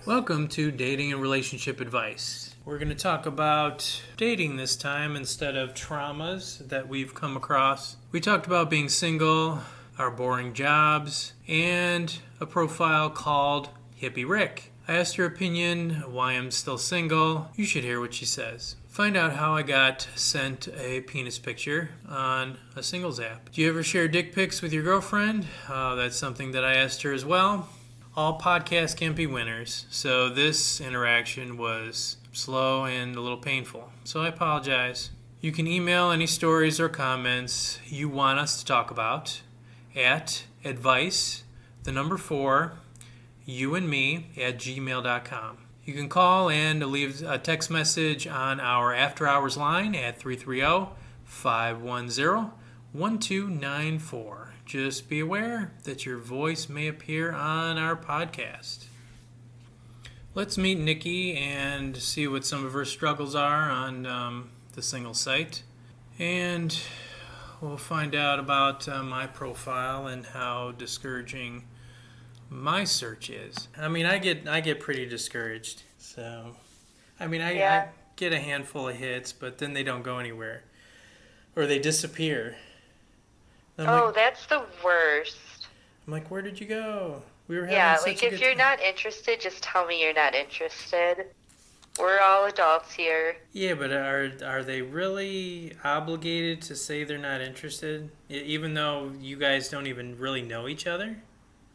Welcome to Dating and Relationship Advice. We're going to talk about dating this time instead of traumas that we've come across. We talked about being single, our boring jobs, and a profile called Hippie Rick. I asked her opinion, why I'm still single. You should hear what she says. Find out how I got sent a penis picture on a singles app. Do you ever share dick pics with your girlfriend? That's something that I asked her as well. All podcasts can't be winners, so this interaction was slow and a little painful. So I apologize. You can email any stories or comments you want us to talk about at advice4youandme@gmail.com. You can call and leave a text message on our after hours line at 330-510-1294. Just be aware that your voice may appear on our podcast. Let's meet Nikki and see what some of her struggles are on the single site. And we'll find out about my profile and how discouraging my search is. I mean, I get pretty discouraged. So, I mean, I get a handful of hits, but then they don't go anywhere. Or they disappear. That's the worst. I'm like, where did you go? We were having such a good if you're not interested, just tell me you're not interested. We're all adults here. Yeah, but are they really obligated to say they're not interested, even though you guys don't even really know each other?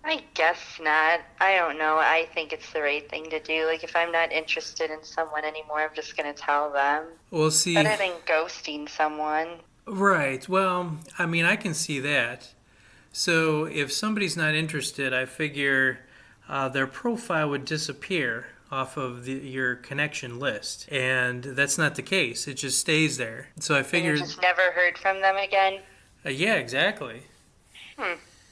I guess not. I don't know. I think it's the right thing to do. Like, if I'm not interested in someone anymore, I'm just going to tell them. Well, see... Better than ghosting someone. Right. Well, I mean, I can see that. So if somebody's not interested, I figure their profile would disappear off of your connection list. And that's not the case. It just stays there. So I figured... And you just never heard from them again? Yeah, exactly.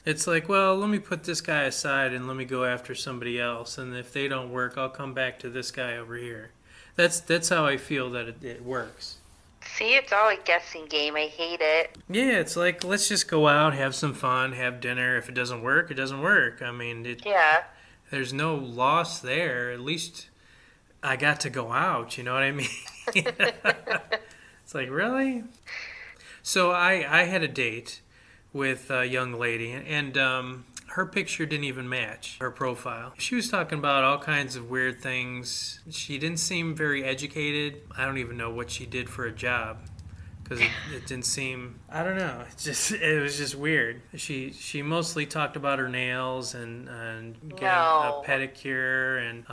It's like, well, let me put this guy aside and let me go after somebody else. And if they don't work, I'll come back to this guy over here. That's how I feel that it works. See, it's all a guessing game. I hate it. Yeah, it's like, let's just go out, have some fun, have dinner. If it doesn't work, it doesn't work. I mean, there's no loss there. At least I got to go out, you know what I mean? It's like, really? So I had a date with a young lady, and her picture didn't even match her profile. She was talking about all kinds of weird things. She didn't seem very educated. I don't even know what she did for a job, because it didn't seem, I don't know, it was just weird. She mostly talked about her nails and getting a pedicure, and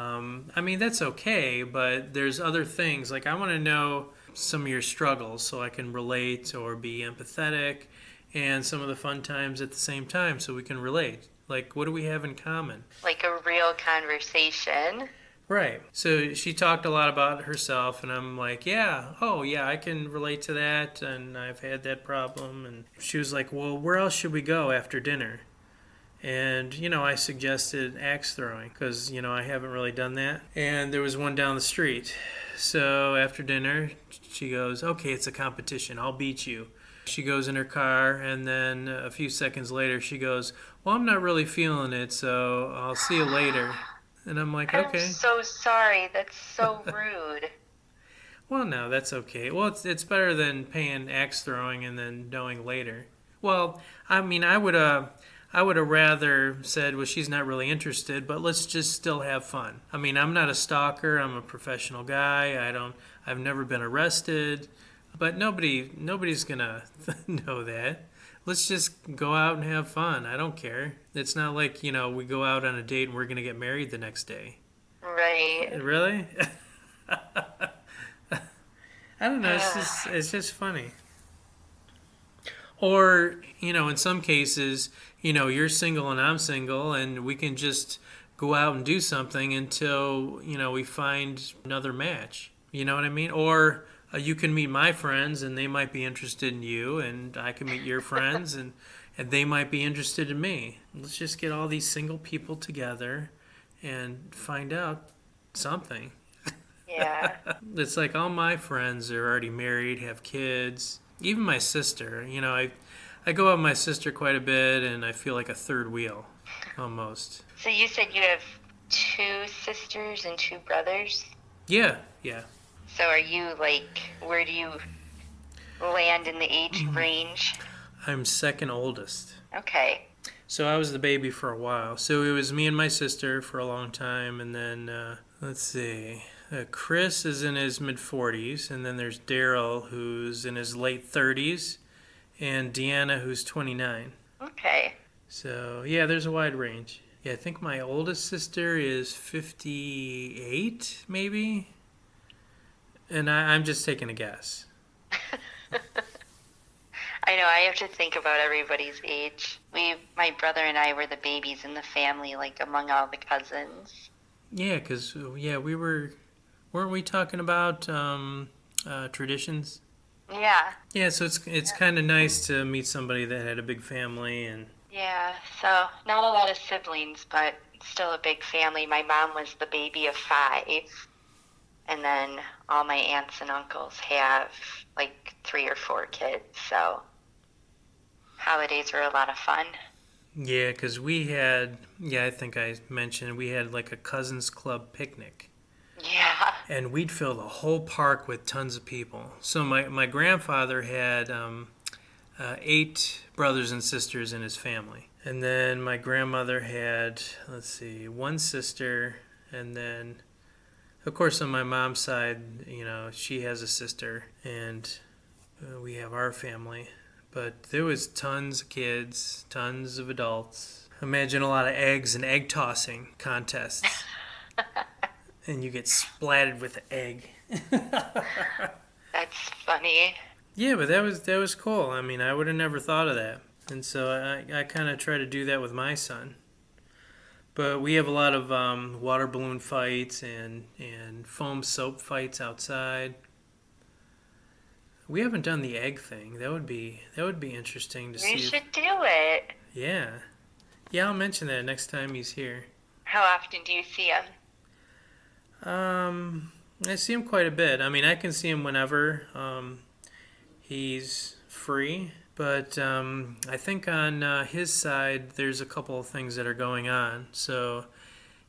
I mean, that's okay, but there's other things. Like, I want to know some of your struggles so I can relate or be empathetic, and some of the fun times at the same time so we can relate. Like, what do we have in common? Like a real conversation. Right. So she talked a lot about herself, and I'm like, I can relate to that, and I've had that problem. And she was like, well, where else should we go after dinner? And, I suggested axe throwing because, I haven't really done that. And there was one down the street. So after dinner, she goes, okay, it's a competition. I'll beat you. She goes in her car, and then a few seconds later, she goes, well, I'm not really feeling it, so I'll see you later. And I'm like, okay. I'm so sorry. That's so rude. Well, no, that's okay. Well, it's better than paying axe throwing and then knowing later. Well, I mean, I would have rather said, well, she's not really interested, but let's just still have fun. I mean, I'm not a stalker. I'm a professional guy. I've never been arrested. But nobody's gonna know that. Let's just go out and have fun. I don't care. It's not like, we go out on a date and we're gonna get married the next day. Right. Really? I don't know. It's just funny. Or, in some cases, you're single and I'm single, and we can just go out and do something until, we find another match. You know what I mean? Or you can meet my friends, and they might be interested in you, and I can meet your friends, and they might be interested in me. Let's just get all these single people together and find out something. Yeah. It's like all my friends are already married, have kids. Even my sister, I go out with my sister quite a bit, and I feel like a third wheel, almost. So you said you have 2 sisters and 2 brothers? Yeah, yeah. So are you, like, where do you land in the age range? I'm second oldest. Okay. So I was the baby for a while. So it was me and my sister for a long time, and then let's see, Chris is in his mid-40s, and then there's Daryl who's in his late 30s, and Deanna who's 29. Okay. So yeah, there's a wide range. Yeah, I think my oldest sister is 58, maybe, and I'm just taking a guess. I know, I have to think about everybody's age. My brother and I were the babies in the family, like among all the cousins. Yeah, because weren't we talking about traditions? Yeah. Yeah, so it's kind of nice to meet somebody that had a big family and. Yeah, so not a lot of siblings, but still a big family. My mom was the baby of 5, and then all my aunts and uncles have like 3 or 4 kids, so holidays were a lot of fun. Yeah, because I think I mentioned we had like a cousins club picnic. Yeah. And we'd fill the whole park with tons of people. So my grandfather had 8 brothers and sisters in his family. And then my grandmother had, 1 sister. And then, of course, on my mom's side, she has a sister. And we have our family. But there was tons of kids, tons of adults. Imagine a lot of eggs and egg tossing contests. And you get splattered with egg. That's funny. Yeah, but that was cool. I mean, I would have never thought of that. And so I kind of try to do that with my son. But we have a lot of water balloon fights and foam soap fights outside. We haven't done the egg thing. That would be interesting to see. You should do it. Yeah. Yeah, I'll mention that next time he's here. How often do you see him? I see him quite a bit. I mean, I can see him whenever he's free. But I think on his side, there's a couple of things that are going on. So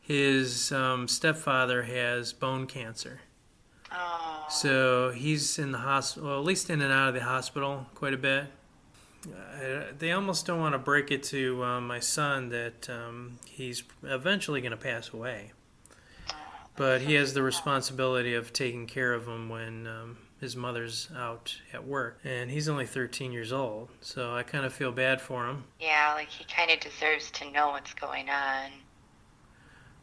his stepfather has bone cancer. Oh. So he's in the hospital, well, at least in and out of the hospital quite a bit. They almost don't want to break it to my son that he's eventually going to pass away. But he has the responsibility of taking care of him when his mother's out at work. And he's only 13 years old, so I kind of feel bad for him. Yeah, like he kind of deserves to know what's going on.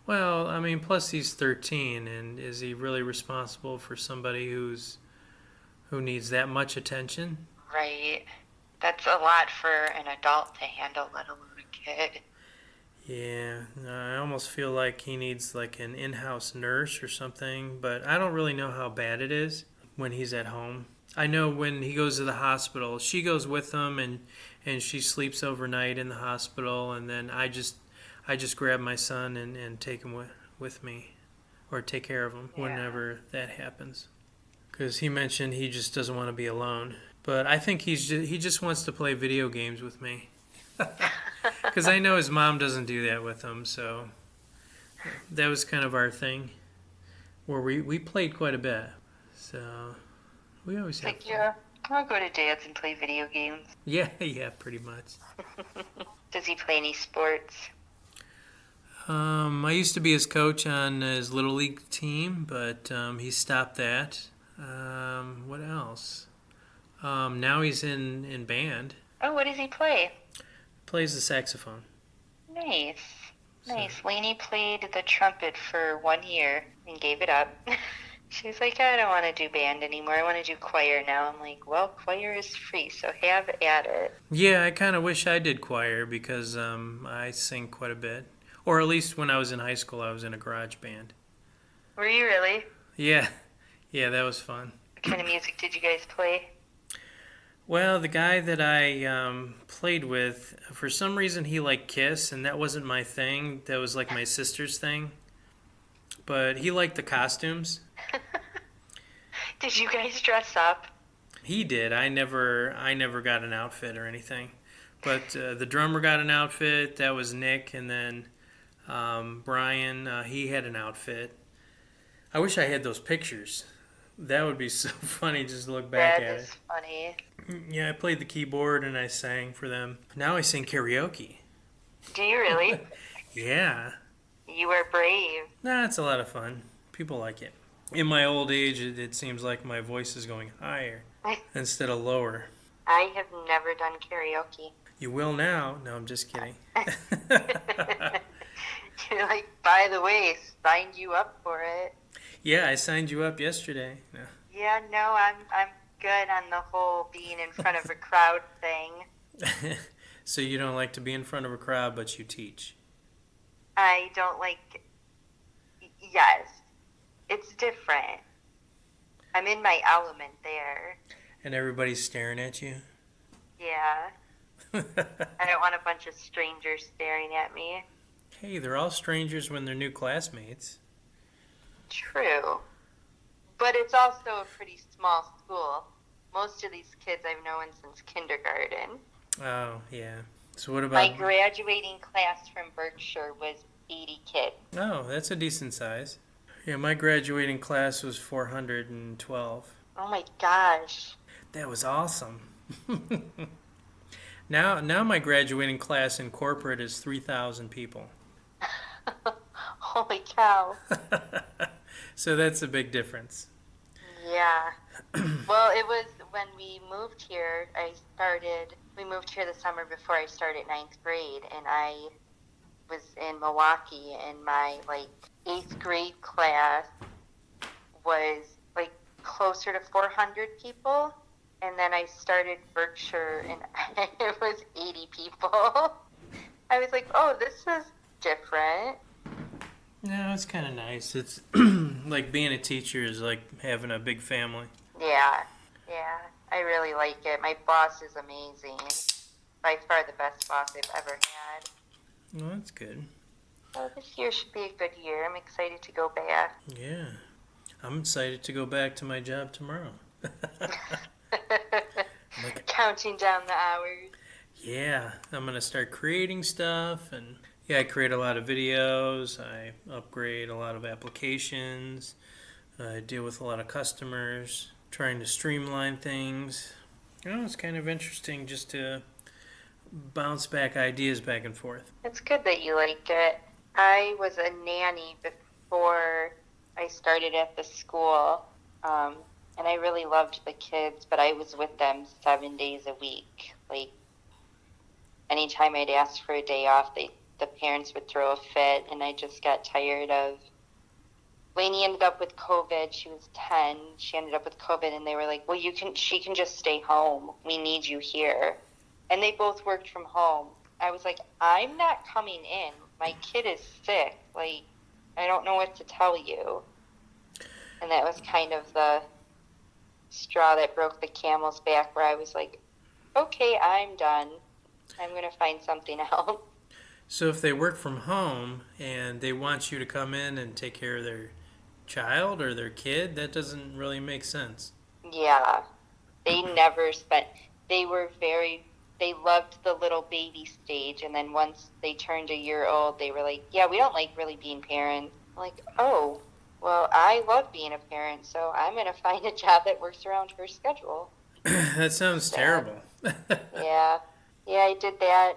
Well, I mean, plus he's 13, and is he really responsible for somebody who needs that much attention? Right. That's a lot for an adult to handle, let alone a kid. Yeah, I almost feel like he needs like an in-house nurse or something, but I don't really know how bad it is when he's at home. I know when he goes to the hospital, she goes with him and she sleeps overnight in the hospital, and then I just grab my son and take him with me, or take care of him whenever that happens. Because he mentioned he just doesn't want to be alone. But I think he just wants to play video games with me. Because I know his mom doesn't do that with him, so that was kind of our thing, where we played quite a bit. So we always have fun. Yeah, I'll go to Dad's and play video games. Yeah, pretty much. Does he play any sports? I used to be his coach on his Little League team, but he stopped that. What else? Now he's in band. Oh, what does he play? Plays the saxophone. Nice. Nice. Lainey played the trumpet for 1 year and gave it up. She's like, I don't want to do band anymore. I want to do choir now. I'm like, well, choir is free, so have at it. Yeah, I kind of wish I did choir because I sing quite a bit. Or at least when I was in high school, I was in a garage band. Were you really? Yeah, that was fun. What kind of music did you guys play? Well, the guy that I played with, for some reason he liked Kiss, and that wasn't my thing. That was like my sister's thing. But he liked the costumes. Did you guys dress up? He did. I never got an outfit or anything. But the drummer got an outfit. That was Nick, and then Brian, he had an outfit. I wish I had those pictures. That would be so funny just to look back at it. That is funny. Yeah, I played the keyboard and I sang for them. Now I sing karaoke. Do you really? Yeah. You are brave. Nah, it's a lot of fun. People like it. In my old age, it seems like my voice is going higher instead of lower. I have never done karaoke. You will now. No, I'm just kidding. You're like, by the way, signed you up for it. Yeah, I signed you up yesterday. No. Yeah, no, I'm good on the whole being in front of a crowd thing. So you don't like to be in front of a crowd, but you teach. I don't like. Yes, it's different. I'm in my element there. And everybody's staring at you? Yeah. I don't want a bunch of strangers staring at me. Hey, they're all strangers when they're new classmates. True. But it's also a pretty small school. Most of these kids I've known since kindergarten. Oh, yeah. So what about... My graduating class from Berkshire was 80 kids. Oh, that's a decent size. Yeah, my graduating class was 412. Oh my gosh. That was awesome. Now my graduating class in corporate is 3,000 people. Holy cow. So that's a big difference. Yeah. Well, it was when we moved here, we moved here the summer before I started ninth grade, and I was in Milwaukee, and my, 8th grade class was, closer to 400 people, and then I started Berkshire, and it was 80 people. I was like, oh, this is different. No, it's kind of nice. It's like being a teacher is like having a big family. Yeah, I really like it. My boss is amazing. By far the best boss I've ever had. Well, that's good. So this year should be a good year. I'm excited to go back. Yeah. I'm excited to go back to my job tomorrow. Counting down the hours. Yeah, I'm going to start creating stuff, and yeah, I create a lot of videos, I upgrade a lot of applications, I deal with a lot of customers, trying to streamline things. It's kind of interesting just to bounce back ideas back and forth. It's good that you like it. I was a nanny before I started at the school, and I really loved the kids, but I was with them 7 days a week. Anytime I'd ask for a day off, the parents would throw a fit, and I just got tired of... Lainey ended up with COVID. She was 10. She ended up with COVID, and they were like, well, she can just stay home. We need you here. And they both worked from home. I was like, I'm not coming in. My kid is sick. I don't know what to tell you. And that was kind of the straw that broke the camel's back, where I was like, okay, I'm done. I'm going to find something else. So if they work from home and they want you to come in and take care of their child or their kid, that doesn't really make sense. Yeah. They never spent... They loved the little baby stage, and then once they turned a year old, they were like, yeah, we don't like really being parents. I'm like, oh, well, I love being a parent, so I'm going to find a job that works around her schedule. That sounds terrible. Yeah. Yeah, I did that.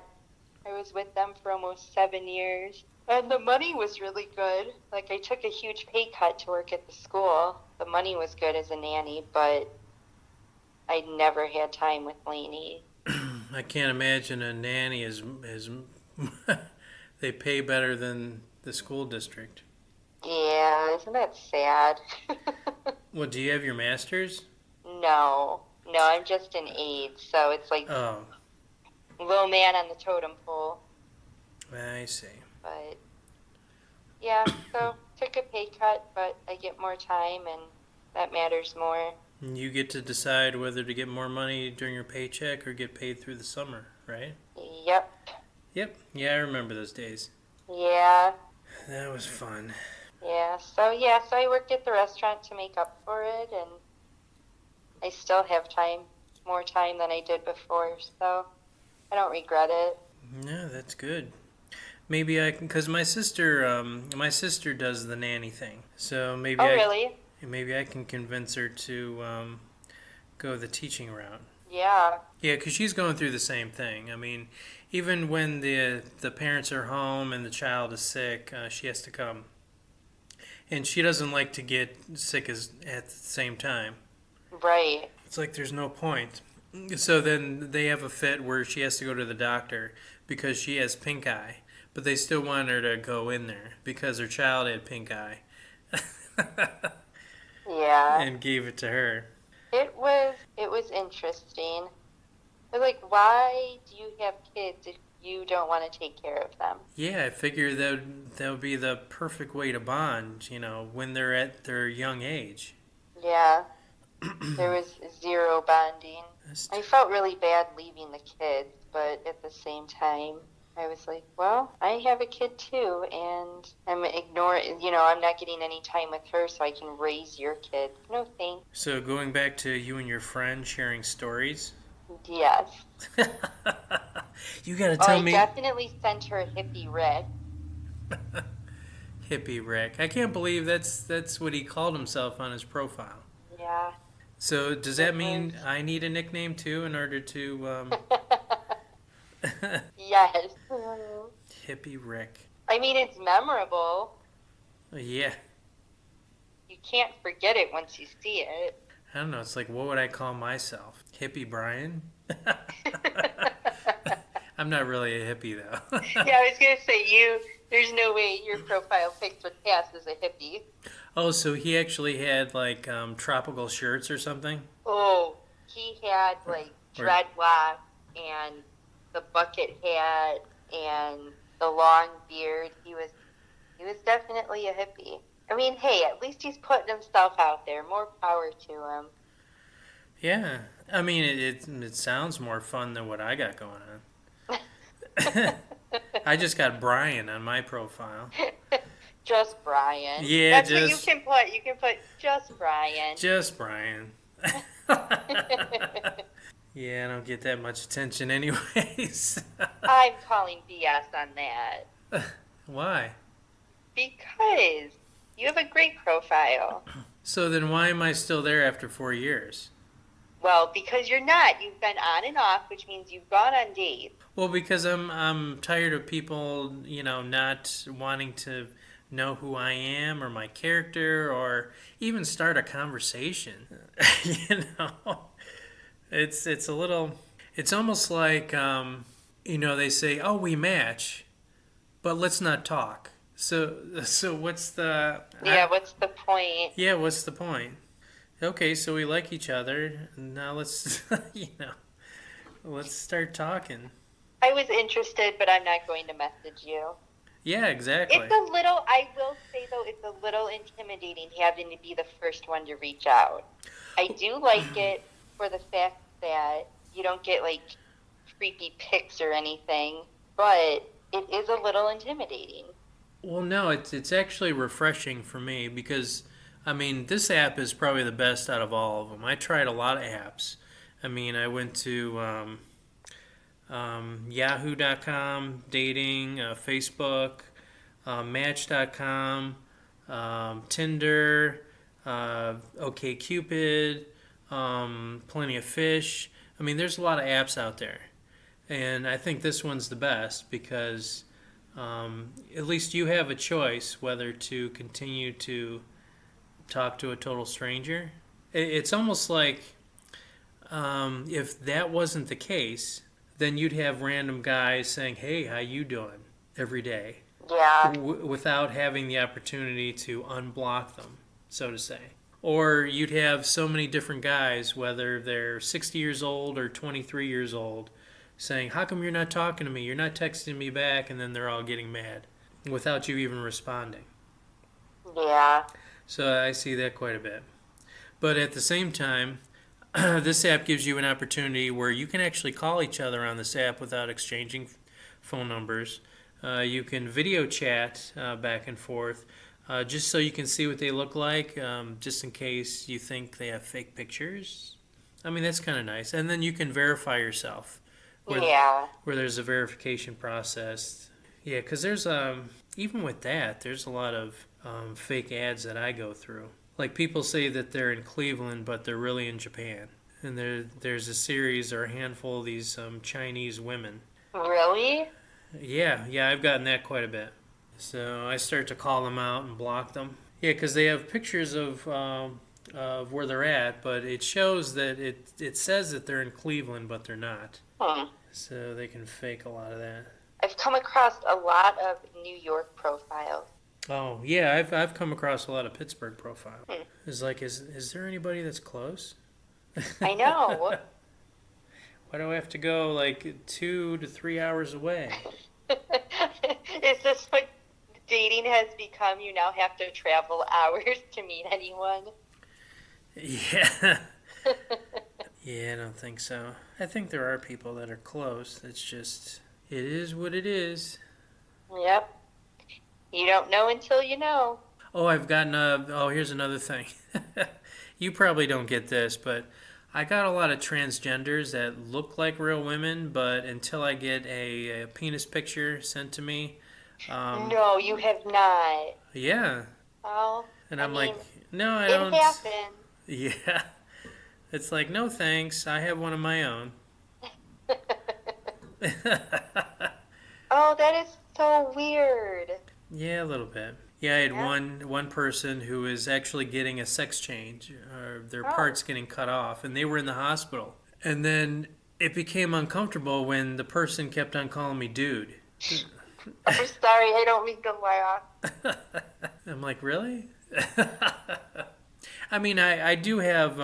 I was with them for almost 7 years. And the money was really good. I took a huge pay cut to work at the school. The money was good as a nanny, but I never had time with Lainey. I can't imagine a nanny is they pay better than the school district. Yeah, isn't that sad? Well, do you have your master's? No, I'm just an aide, so it's low man on the totem pole. I see. But yeah, so took a pay cut, but I get more time, and that matters more. You get to decide whether to get more money during your paycheck or get paid through the summer, right? Yep. Yeah, I remember those days. Yeah. That was fun. Yeah, so I worked at the restaurant to make up for it, and I still have more time than I did before, so I don't regret it. No, that's good. Maybe I can, because my sister does the nanny thing. So Oh, really? maybe I can convince her to go the teaching route. Yeah. Yeah, because she's going through the same thing. I mean, even when the parents are home and the child is sick, she has to come, and she doesn't like to get sick as at the same time. Right. It's like there's no point. So then they have a fit where she has to go to the doctor because she has pink eye, but they still want her to go in there because her child had pink eye Yeah. and gave it to her. It was interesting. But like, why do you have kids if you don't want to take care of them? Yeah, I figure that would be the perfect way to bond, when they're at their young age. Yeah. There was zero bonding. I felt really bad leaving the kids, but at the same time, I was like, well, I have a kid too, and I'm not getting any time with her, so I can raise your kid. No thanks. So going back to you and your friend sharing stories. Yes. You gotta tell I me. definitely sent her Hippie Rick. Hippie Rick. I can't believe that's what he called himself on his profile. Yeah. So does that mean I need a nickname too in order to Yes. Hippie Rick. I mean, it's memorable. Yeah. You can't forget it once you see it. I don't know. It's like, what would I call myself? Hippie Brian? I'm not really a hippie, though. Yeah, I was going to say, there's no way your profile pics would pass as a hippie. Oh, so he actually had, like, tropical shirts or something? Oh, he had, like, dreadlocks and the bucket hat and the long beard. He was definitely a hippie. I mean, hey, at least he's putting himself out there. More power to him. Yeah. I mean, it sounds more fun than what I got going on. I just got Brian on my profile. Just Brian. Yeah, that's what you can put. You can put just Brian. Just Brian. Yeah, I don't get that much attention anyways. I'm calling BS on that. Why? Because you have a great profile. So then why am I still there after 4 years? Well, because you're not. You've been on and off, which means you've gone on dates. Well, because I'm tired of people, not wanting to know who I am or my character or even start a conversation. It's a little. It's almost like they say, "Oh, we match, but let's not talk." So what's the? Yeah, what's the point? Yeah, what's the point? Okay, so we like each other. Now let's let's start talking. I was interested, but I'm not going to message you. Yeah, exactly. I will say though, it's a little intimidating having to be the first one to reach out. I do like it for the fact that you don't get like creepy pics or anything, but it is a little intimidating. Well, no, it's actually refreshing for me because, I mean, this app is probably the best out of all of them. I tried a lot of apps. I mean, I went to Yahoo.com, dating, Facebook, Match.com, Tinder, OkCupid, Plenty of Fish. I mean, there's a lot of apps out there. And I think this one's the best because at least you have a choice whether to continue to talk to a total stranger. It's almost like if that wasn't the case, then you'd have random guys saying, "Hey, how you doing?" every day. Yeah. Without having the opportunity to unblock them, so to say. Or you'd have so many different guys, whether they're 60 years old or 23 years old, saying, "How come you're not talking to me? You're not texting me back," and then they're all getting mad without you even responding. Yeah. So I see that quite a bit. But at the same time, this app gives you an opportunity where you can actually call each other on this app without exchanging phone numbers. You can video chat back and forth just so you can see what they look like, just in case you think they have fake pictures. I mean, that's kind of nice. And then you can verify yourself. Where there's a verification process. Yeah, because there's even with that, there's a lot of fake ads that I go through. Like people say that they're in Cleveland, but they're really in Japan. And there's a series or a handful of these Chinese women. Really? Yeah, I've gotten that quite a bit. So I start to call them out and block them. Yeah, because they have pictures of where they're at, but it shows that it says that they're in Cleveland, but they're not. So they can fake a lot of that. I've come across a lot of New York profiles. Oh yeah, I've come across a lot of Pittsburgh profiles. It's like, is there anybody that's close? I know. Why do I have to go like 2 to 3 hours away? Is this what dating has become? You now have to travel hours to meet anyone? Yeah. Yeah, I don't think so. I think there are people that are close. It's just, it is what it is. Yep. You don't know until you know. Oh, here's another thing. You probably don't get this, but I got a lot of transgenders that look like real women, but until I get a penis picture sent to me. No, you have not. Yeah. Oh. And I'm like, no, I don't. It happened. Yeah. It's like, no thanks, I have one of my own. Oh, that is so weird. Yeah, a little bit. Yeah, I had one person who was actually getting a sex change, or their parts getting cut off, and they were in the hospital. And then it became uncomfortable when the person kept on calling me dude. I'm sorry, I don't mean to laugh. I'm like, really? I mean, I do have,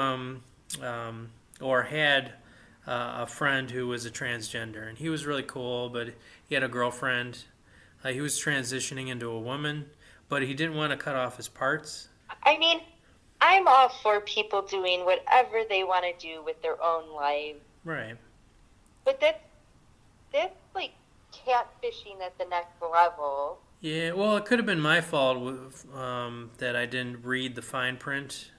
or had a friend who was a transgender, and he was really cool, but he had a girlfriend. He was transitioning into a woman, but he didn't want to cut off his parts. I mean, I'm all for people doing whatever they want to do with their own life. Right. But that's like catfishing at the next level. Yeah, well, it could have been my fault that I didn't read the fine print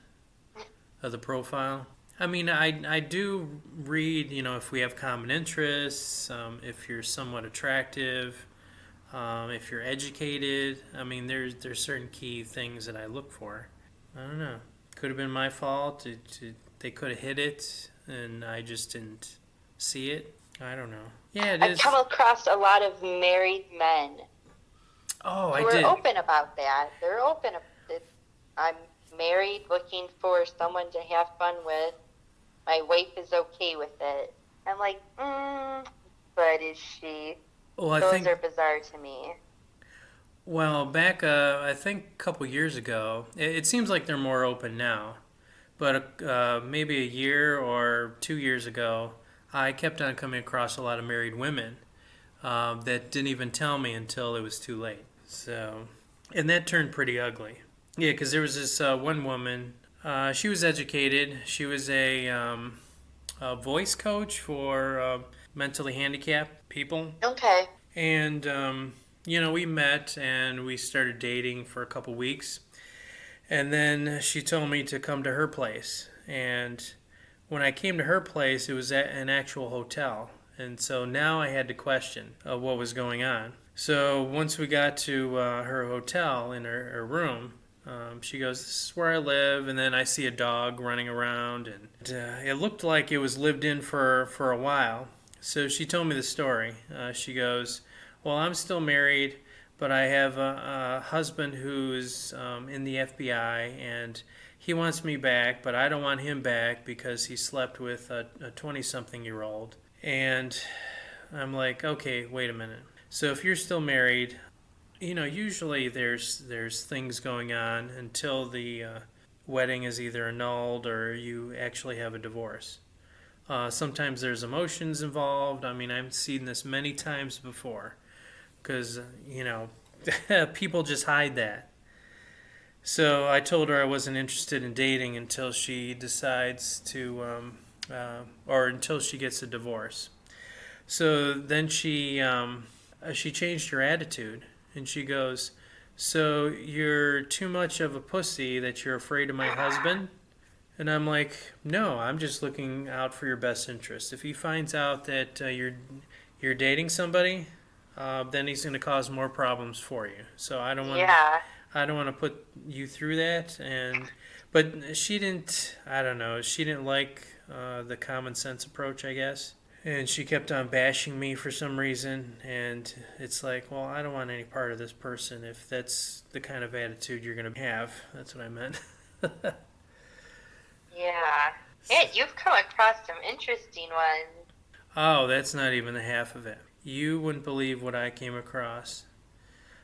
of the profile. I mean, I do read, if we have common interests, if you're somewhat attractive, if you're educated. I mean, there's certain key things that I look for. I don't know. Could have been my fault. They could have hit it, and I just didn't see it. I don't know. Yeah, it is. I've come across a lot of married men. Oh, I did. did. Who are open about that. They're open. I'm married, looking for someone to have fun with. My wife is okay with it. I'm like, but is she? Well, Those are bizarre to me. Well, back, I think a couple years ago, it seems like they're more open now, but maybe a year or 2 years ago, I kept on coming across a lot of married women that didn't even tell me until it was too late. So, and that turned pretty ugly. Yeah, because there was this one woman. She was educated. She was a voice coach for mentally handicapped people. Okay. And we met and we started dating for a couple weeks. And then she told me to come to her place. And when I came to her place, it was at an actual hotel. And so now I had to question what was going on. So once we got to her hotel in her room, she goes, "This is where I live," and then I see a dog running around, and it looked like it was lived in for a while. So she told me the story. She goes, "Well, I'm still married, but I have a husband who's in the FBI, and he wants me back, but I don't want him back because he slept with a 20-something-year-old." And I'm like, okay, wait a minute. So if you're still married, usually there's things going on until the wedding is either annulled or you actually have a divorce. Sometimes there's emotions involved. I mean, I've seen this many times before because, people just hide that. So I told her I wasn't interested in dating until she decides to, or until she gets a divorce. So then she changed her attitude. And she goes, "So you're too much of a pussy that you're afraid of my husband?" And I'm like, "No, I'm just looking out for your best interest. If he finds out that you're dating somebody, then he's going to cause more problems for you. So Yeah. I don't want to put you through that. But she didn't. I don't know. She didn't like the common sense approach, I guess. And she kept on bashing me for some reason. And it's like, well, I don't want any part of this person if that's the kind of attitude you're going to have. That's what I meant. Yeah. Yeah, you've come across some interesting ones. Oh, that's not even the half of it. You wouldn't believe what I came across.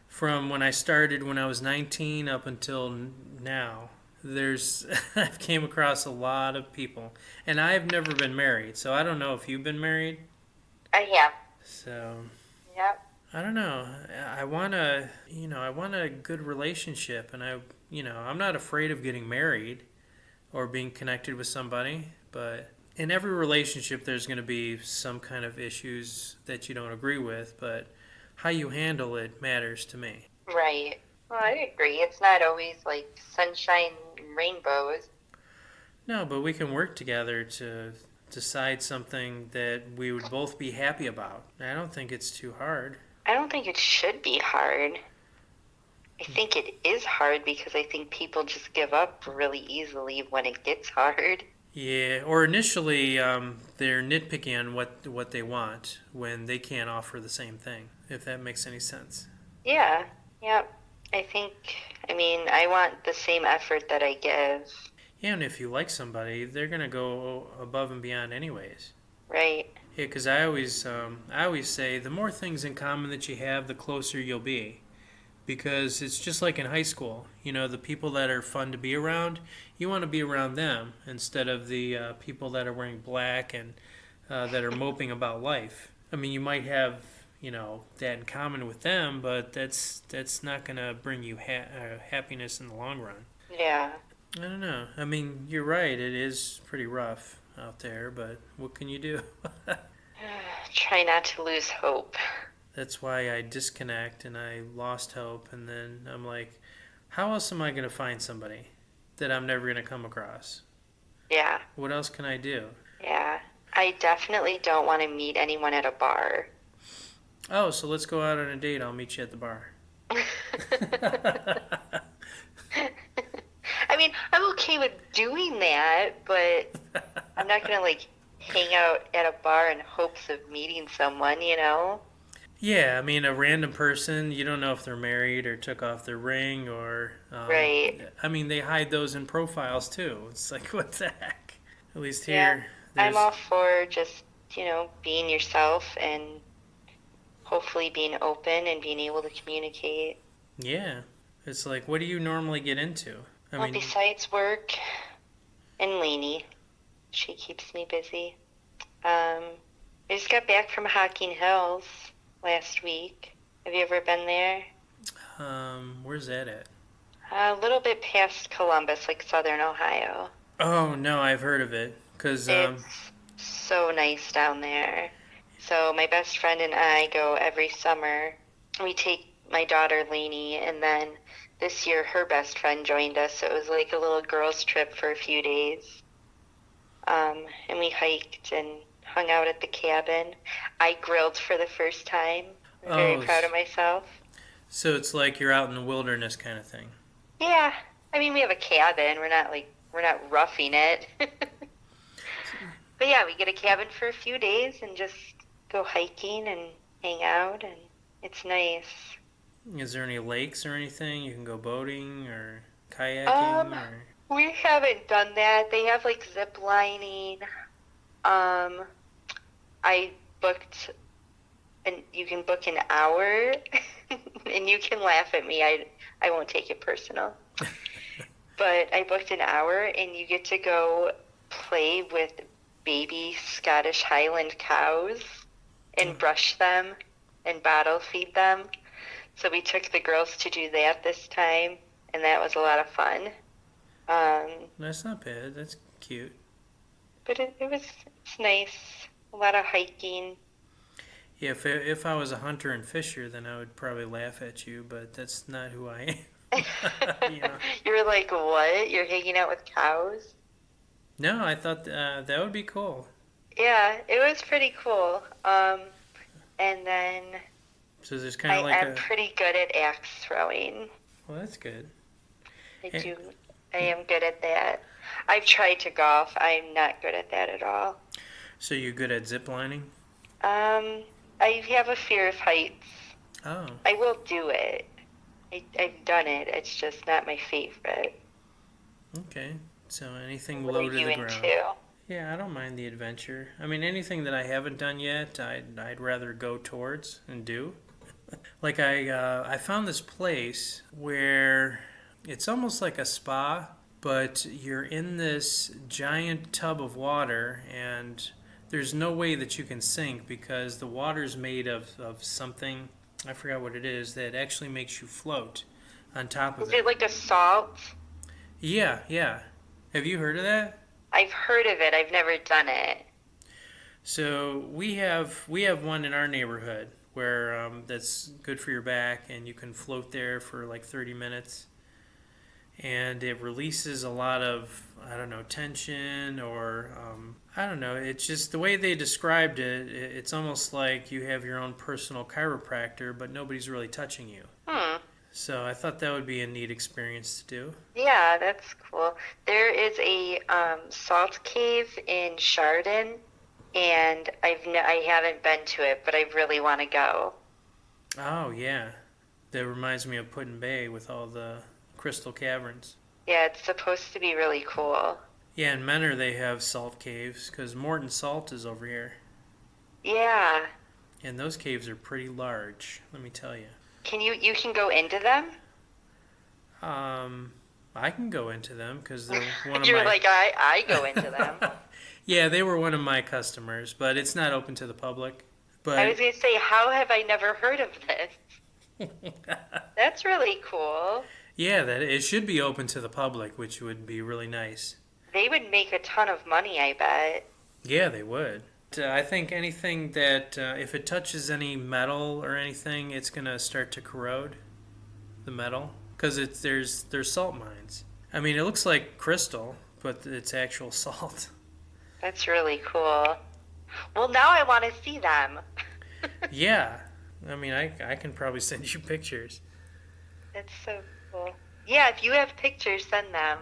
From when I started when I was 19 up until now, there's I've came across a lot of people. And I've never been married, so I don't know if you've been married. Yeah. So, Yep. I don't know. I want I want a good relationship and I'm not afraid of getting married or being connected with somebody, but in every relationship there's going to be some kind of issues that you don't agree with, but how you handle it matters to me. Right. Well, I agree. It's not always like sunshine and rainbows. No, but we can work together to decide something that we would both be happy about. I don't think it's too hard. I don't think it should be hard. I think it is hard because I think people just give up really easily when it gets hard. Yeah, or initially they're nitpicky on what they want when they can't offer the same thing, if that makes any sense. Yeah. Yep. I mean, I want the same effort that I give. Yeah, and if you like somebody, they're gonna go above and beyond anyways. Right. Yeah, because I always say the more things in common that you have, the closer you'll be. Because it's just like in high school. The people that are fun to be around, you want to be around them instead of the people that are wearing black and that are moping about life. I mean, you might have, that in common with them, but that's not going to bring you happiness in the long run. Yeah. I don't know. I mean, you're right. It is pretty rough out there, but what can you do? Try not to lose hope. That's why I disconnect and I lost hope, and then I'm like, how else am I going to find somebody that I'm never going to come across? Yeah. What else can I do? Yeah. I definitely don't want to meet anyone at a bar. Oh, so let's go out on a date. I'll meet you at the bar. I mean, I'm okay with doing that, but I'm not going to, hang out at a bar in hopes of meeting someone, Yeah, I mean, a random person, you don't know if they're married or took off their ring or... Right. I mean, they hide those in profiles, too. It's like, what the heck? At least Yeah. here, I'm all for just, being yourself and hopefully being open and being able to communicate. Yeah. It's like, what do you normally get into? Besides work and Lainey, she keeps me busy. I just got back from Hocking Hills last week. Have you ever been there? Where's that at? A little bit past Columbus, like southern Ohio. Oh, no, I've heard of it. It's so nice down there. So my best friend and I go every summer. We take my daughter Lainey, and then this year her best friend joined us. So it was like a little girls' trip for a few days. And we hiked and hung out at the cabin. I grilled for the first time. I'm very proud of myself. So it's like you're out in the wilderness kind of thing. Yeah. I mean, we have a cabin. We're not roughing it. But yeah, we get a cabin for a few days and just go hiking and hang out, and it's nice. Is there any lakes or anything? You can go boating or kayaking? We haven't done that. They have zip lining. I booked, and you can book an hour, and you can laugh at me. I won't take it personal. But I booked an hour, and you get to go play with baby Scottish Highland cows and brush them and bottle feed them. So we took the girls to do that this time, and that was a lot of fun. That's not bad. That's cute. But it's nice. A lot of hiking. Yeah, if I was a hunter and fisher, then I would probably laugh at you, but that's not who I am. You're like, what? You're hanging out with cows? No, I thought that would be cool. Yeah, it was pretty cool. And then So there's kind of like I'm pretty good at axe throwing. Well, that's good. I am good at that. I've tried to golf. I'm not good at that at all. So you're good at zip lining? I have a fear of heights. Oh. I will do it. I've done it. It's just not my favorite. Okay. So anything low to the ground. Into? Yeah, I don't mind the adventure. I mean, anything that I haven't done yet, I'd rather go towards and do. Like I found this place where it's almost like a spa, but you're in this giant tub of water, and there's no way that you can sink because the water's made of something, I forgot what it is, that actually makes you float on top of it. Is it like a salt? Yeah. Have you heard of that? I've heard of it. I've never done it. So we have one in our neighborhood where that's good for your back, and you can float there for like 30 minutes. And it releases a lot of, I don't know, tension or, I don't know. It's just the way they described it, it's almost like you have your own personal chiropractor, but nobody's really touching you. So I thought that would be a neat experience to do. Yeah, that's cool. There is a salt cave in Chardon, and I haven't been to it, but I really want to go. Oh, yeah. That reminds me of Put-in-Bay with all the crystal caverns. Yeah, it's supposed to be really cool. Yeah, in Menor they have salt caves because Morton Salt is over here. Yeah. And those caves are pretty large, let me tell you. You can go into them? I can go into them because they're one of You're my... like, I go into them. Yeah, they were one of my customers, but it's not open to the public. But I was going to say, how have I never heard of this? That's really cool. Yeah, it should be open to the public, which would be really nice. They would make a ton of money, I bet. Yeah, they would. I think anything that, if it touches any metal or anything, it's going to start to corrode the metal. Because there's salt mines. I mean, it looks like crystal, but it's actual salt. That's really cool. Well, now I want to see them. Yeah. I mean, I can probably send you pictures. That's so cool. Yeah, if you have pictures, send them.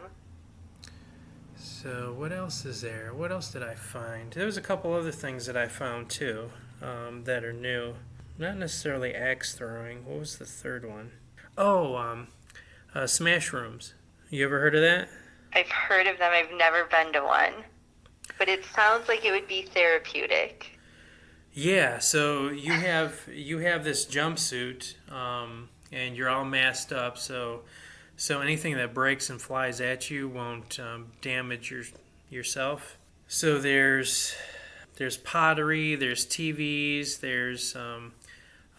So what else is there? What else did I find? There was a couple other things that I found too that are new. Not necessarily axe throwing. What was the third one? Oh, smash rooms. You ever heard of that? I've heard of them. I've never been to one. But it sounds like it would be therapeutic. Yeah, so you have this jumpsuit, and you're all masked up, so anything that breaks and flies at you won't damage yourself. So there's pottery, there's TVs, there's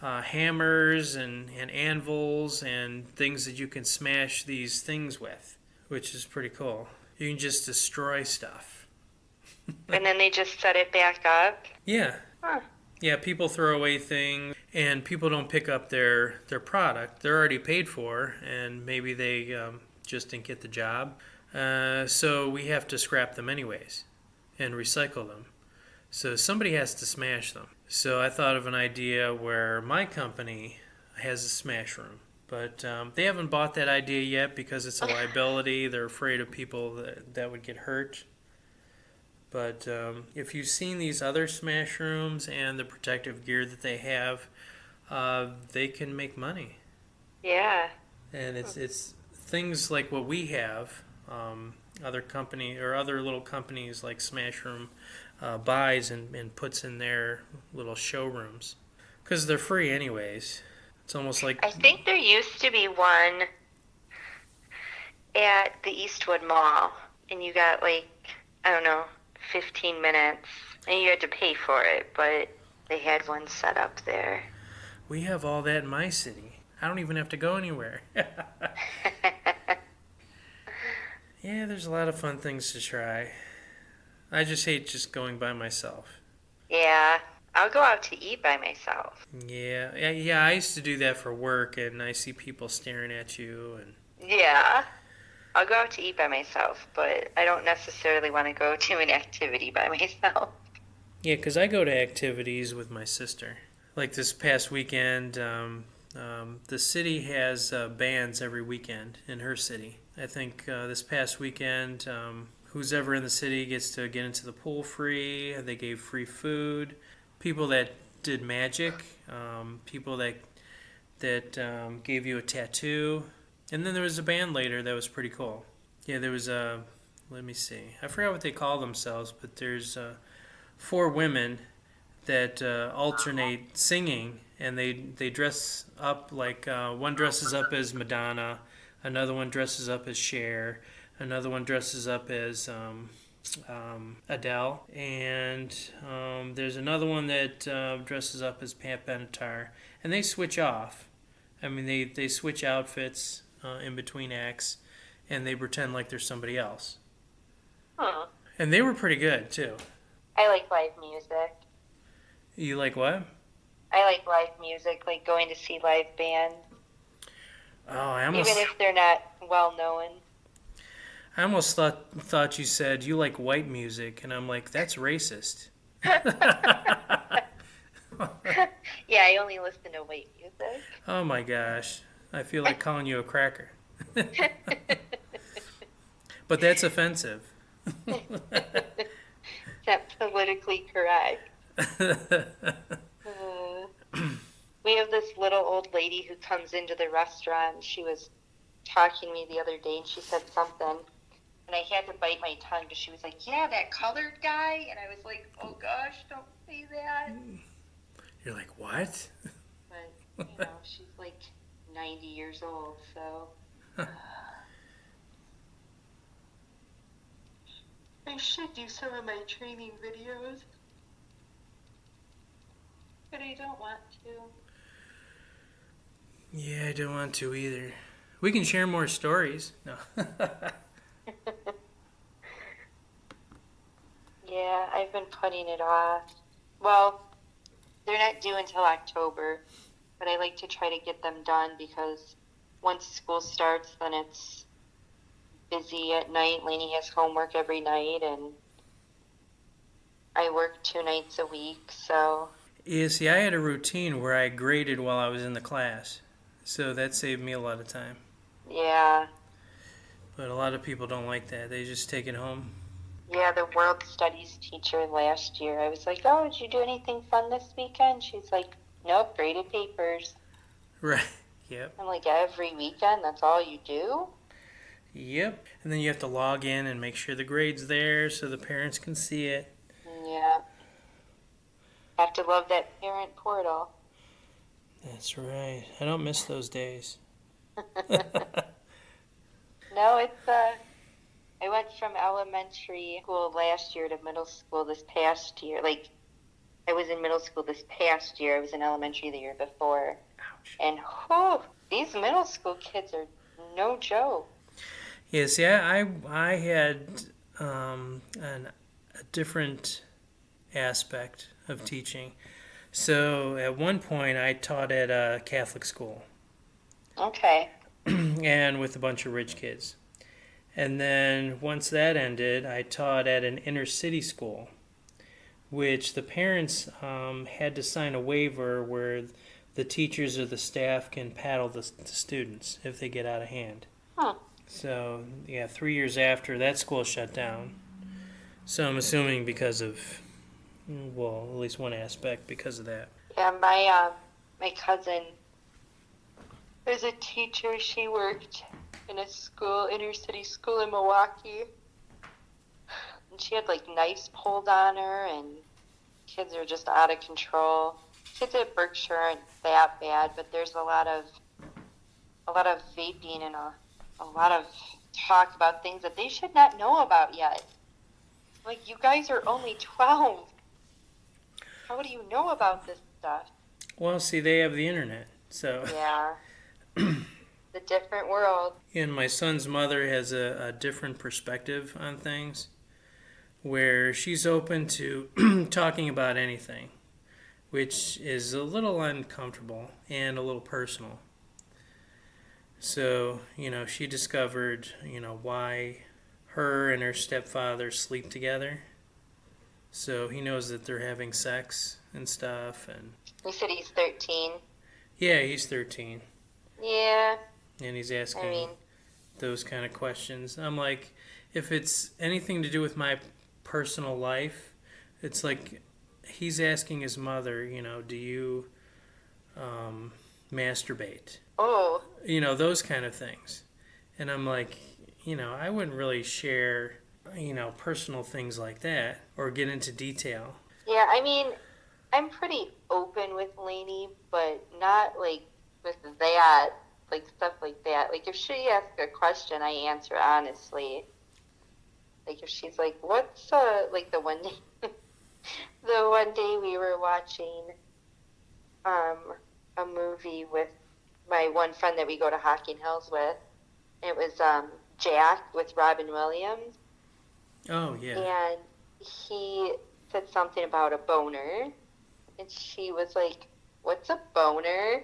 hammers and anvils and things that you can smash these things with, which is pretty cool. You can just destroy stuff. And then they just set it back up? Yeah. Huh. Yeah, people throw away things, and people don't pick up their product. They're already paid for, and maybe they just didn't get the job. So we have to scrap them anyways and recycle them. So somebody has to smash them. So I thought of an idea where my company has a smash room. But they haven't bought that idea yet because it's a liability. They're afraid of people that would get hurt. But if you've seen these other smash rooms and the protective gear that they have, they can make money. Yeah. And it's things like what we have. Other little companies like Smash Room buys and puts in their little showrooms because they're free anyways. It's almost like I think there used to be one at the Eastwood Mall, and you got 15 minutes, and you had to pay for it, but they had one set up there. We have all that in my city. I don't even have to go anywhere. Yeah, there's a lot of fun things to try. I just hate just going by myself. Yeah, I'll go out to eat by myself. Yeah, I used to do that for work, and I see people staring at you. And yeah. I'll go out to eat by myself, but I don't necessarily want to go to an activity by myself. Yeah, because I go to activities with my sister. like this past weekend, the city has bands every weekend in her city. I think this past weekend, who's ever in the city gets to get into the pool free. They gave free food. People that did magic, people that gave you a tattoo, and then there was a band later that was pretty cool. Yeah, there was a. Let me see. I forgot what they call themselves, but there's 4 women that alternate singing, and they dress up like one dresses up as Madonna, another one dresses up as Cher, another one dresses up as Adele, and there's another one that dresses up as Pat Benatar, and they switch off. I mean, they switch outfits in between acts, and they pretend like they're somebody else. Huh. And they were pretty good too. I like live music. You like what? I like live music, like going to see live bands. Oh, even if they're not well known. I almost thought you said you like white music, and I'm like, that's racist. Yeah, I only listen to white music. Oh my gosh, I feel like calling you a cracker. But that's offensive. That's politically correct. We have this little old lady who comes into the restaurant. She was talking to me the other day, and she said something, and I had to bite my tongue because she was like, yeah, that colored guy, and I was like, oh gosh, don't say that. You're like, what? But, she's like 90 years old, so... I should do some of my training videos, but I don't want to. Yeah, I don't want to either. We can share more stories. No. Yeah, I've been putting it off. Well, they're not due until October, but I like to try to get them done because once school starts, then it's busy at night. Lainey has homework every night, and I work 2 nights a week, so... Yeah, see, I had a routine where I graded while I was in the class, so that saved me a lot of time. Yeah. But a lot of people don't like that. They just take it home. Yeah, the world studies teacher last year, I was like, oh, did you do anything fun this weekend? She's like, nope, graded papers. Right, yep. I'm like, every weekend, that's all you do? Yep. And then you have to log in and make sure the grade's there so the parents can see it. Yeah. Have to love that parent portal. That's right. I don't miss those days. No, it's I went from elementary school last year to middle school this past year. Like, I was in middle school this past year. I was in elementary the year before. Ouch. And, these middle school kids are no joke. Yeah, see, I had a different aspect of teaching. So at one point, I taught at a Catholic school. Okay. And with a bunch of rich kids. And then once that ended, I taught at an inner city school, which the parents had to sign a waiver where the teachers or the staff can paddle the students if they get out of hand. Huh. So, yeah, 3 years after, that school shut down. So I'm assuming because of, well, at least one aspect because of that. Yeah, my cousin was a teacher. She worked in a school, inner city school in Milwaukee. And she had, like, knives pulled on her, and kids are just out of control. Kids at Berkshire aren't that bad, but there's a lot of vaping and a lot of talk about things that they should not know about yet. Like, you guys are only 12. How do you know about this stuff? Well, see, they have the internet, so... Yeah. The different world. And my son's mother has a different perspective on things, where she's open to talking about anything, which is a little uncomfortable and a little personal. So, she discovered, why her and her stepfather sleep together. So he knows that they're having sex and stuff. And you said he's 13. yeah, he's 13. Yeah. And he's asking those kind of questions. I'm like, if it's anything to do with my personal life, it's like he's asking his mother, do you masturbate? Oh. Those kind of things. And I'm like, I wouldn't really share, personal things like that or get into detail. Yeah, I'm pretty open with Lainey, but not like with that, like stuff like that. Like if she asks a question, I answer honestly. Like if she's like, "What's like the one day, the one day we were watching a movie with my one friend that we go to Hocking Hills with. It was Jack with Robin Williams. Oh yeah. And he said something about a boner, and she was like, "What's a boner?"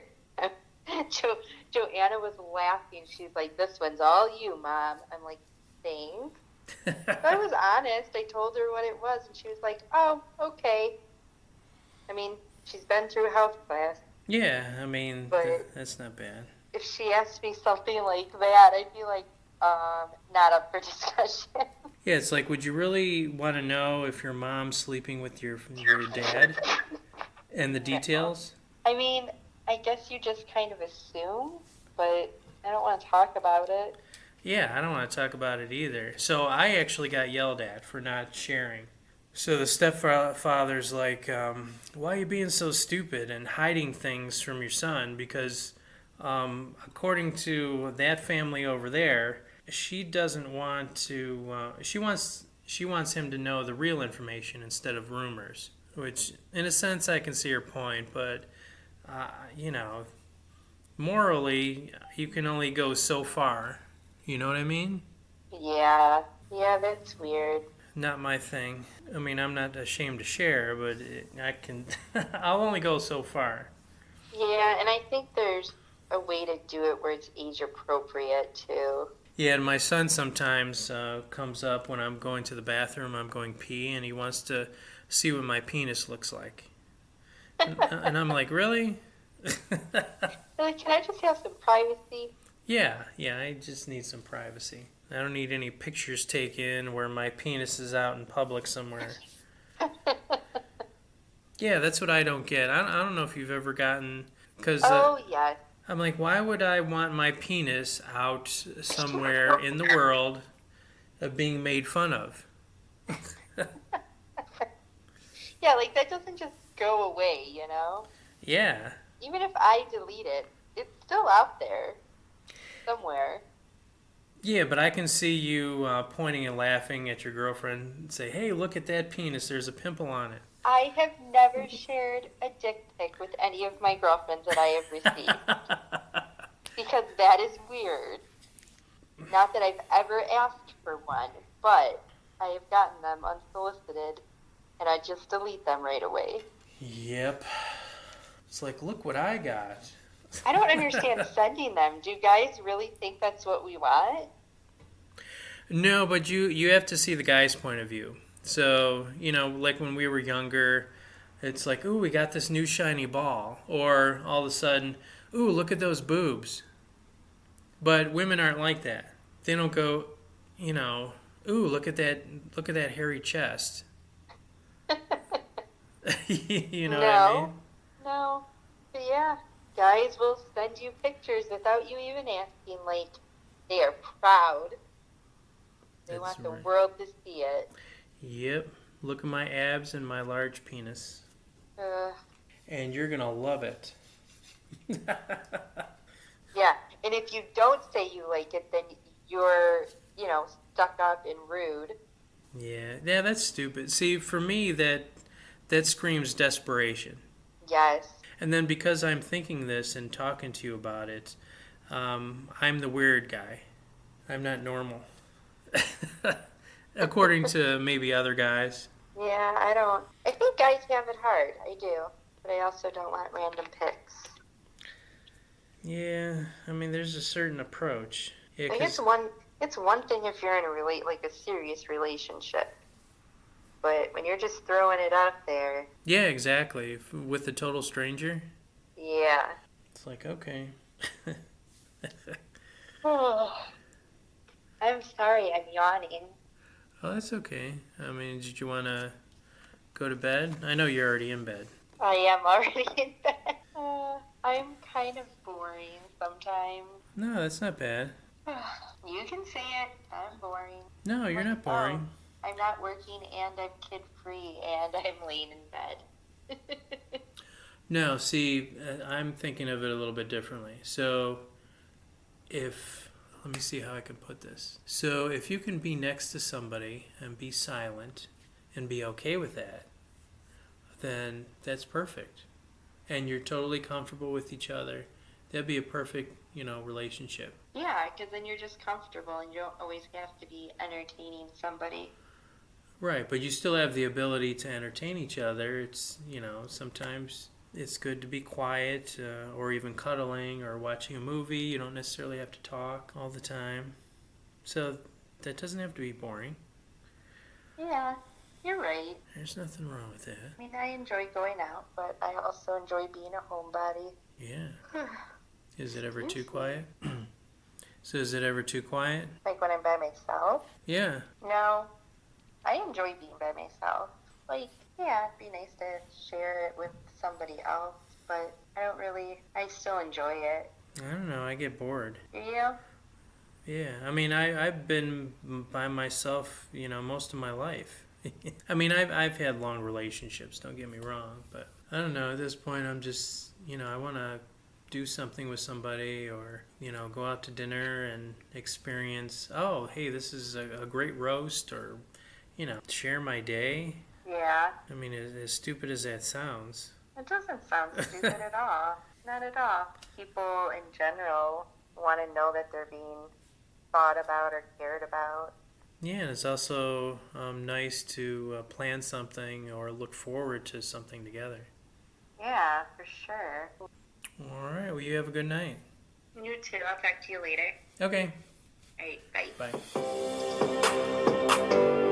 Joanna was laughing. She's like, "This one's all you, Mom." I'm like, "Thanks." So I was honest. I told her what it was, and she was like, "Oh, okay." She's been through health class. Yeah, that's not bad. If she asked me something like that, I'd be like, not up for discussion. Yeah, it's like, would you really want to know if your mom's sleeping with your dad and the details? I guess you just kind of assume, but I don't want to talk about it. Yeah, I don't want to talk about it either. So I actually got yelled at for not sharing. So the stepfather's like, why are you being so stupid and hiding things from your son? Because according to that family over there, she doesn't want to. She wants him to know the real information instead of rumors. Which, in a sense, I can see her point, but morally, you can only go so far. You know what I mean? Yeah, that's weird. Not my thing. I'm not ashamed to share, but I can. I'll only go so far. Yeah, and I think there's a way to do it where it's age appropriate too. Yeah, and my son sometimes comes up when I'm going to the bathroom, I'm going pee, and he wants to see what my penis looks like. And I'm like, really? Like, can I just have some privacy? Yeah, I just need some privacy. I don't need any pictures taken where my penis is out in public somewhere. Yeah, that's what I don't get. I don't know if you've ever gotten... Oh, yes. I'm like, why would I want my penis out somewhere in the world of being made fun of? Yeah, like that doesn't just go away, Yeah. Even if I delete it, it's still out there somewhere. Yeah, but I can see you pointing and laughing at your girlfriend and say, hey, look at that penis, there's a pimple on it. I have never shared a dick pic with any of my girlfriends that I have received. Because that is weird. Not that I've ever asked for one, but I have gotten them unsolicited, and I just delete them right away. Yep. It's like, look what I got. I don't understand sending them. Do guys really think that's what we want? No, but you have to see the guy's point of view. So, like when we were younger, it's like, ooh, we got this new shiny ball. Or all of a sudden, ooh, look at those boobs. But women aren't like that. They don't go, ooh, look at that hairy chest. You know what I mean? No. But yeah, guys will send you pictures without you even asking. Like, they are proud. They want the world to see it. Yep. Look at my abs and my large penis. And you're going to love it. Yeah. And if you don't say you like it, then you're, stuck up and rude. Yeah, that's stupid. See, for me, that screams desperation. Yes. And then because I'm thinking this and talking to you about it, I'm the weird guy. I'm not normal. According to maybe other guys. Yeah, I think guys have it hard. I do. But I also don't want random pics. Yeah, there's a certain approach. Yeah, it's one thing if you're in a serious relationship. but when you're just throwing it out there. Yeah, exactly. With a total stranger. Yeah. It's like, okay. Oh, I'm sorry, I'm yawning. Oh, that's okay. I mean, did you want to go to bed? I know you're already in bed. I am already in bed. I'm kind of boring sometimes. No, that's not bad. You can say it. I'm boring. No, you're not boring. Oh, I'm not working and I'm kid-free and I'm laying in bed. No, see, I'm thinking of it a little bit differently. So, let me see how I can put this. So, if you can be next to somebody and be silent and be okay with that, then that's perfect. And you're totally comfortable with each other. That'd be a perfect, relationship. Yeah, because then you're just comfortable and you don't always have to be entertaining somebody. Right, but you still have the ability to entertain each other. It's, sometimes it's good to be quiet or even cuddling or watching a movie. You don't necessarily have to talk all the time. So that doesn't have to be boring. Yeah, you're right. There's nothing wrong with that. I mean, I enjoy going out, but I also enjoy being a homebody. Yeah. Is it ever too quiet? So is it ever too quiet? Like when I'm by myself? Yeah. No, I enjoy being by myself. Like, yeah, it'd be nice to share it with somebody else, but I still enjoy it. I don't know, I get bored. Do you? Yeah, I mean, I've been by myself, most of my life. I mean, I've had long relationships, don't get me wrong, but I don't know, at this point I'm just, I want to do something with somebody or, go out to dinner and experience, oh, hey, this is a great roast or, share my day. Yeah. I mean, as stupid as that sounds. It doesn't sound stupid at all. Not at all. People in general want to know that they're being thought about or cared about. Yeah, and it's also nice to plan something or look forward to something together. Yeah, for sure. All right, well, you have a good night. You too. I'll talk to you later. Okay. All right, bye. Bye.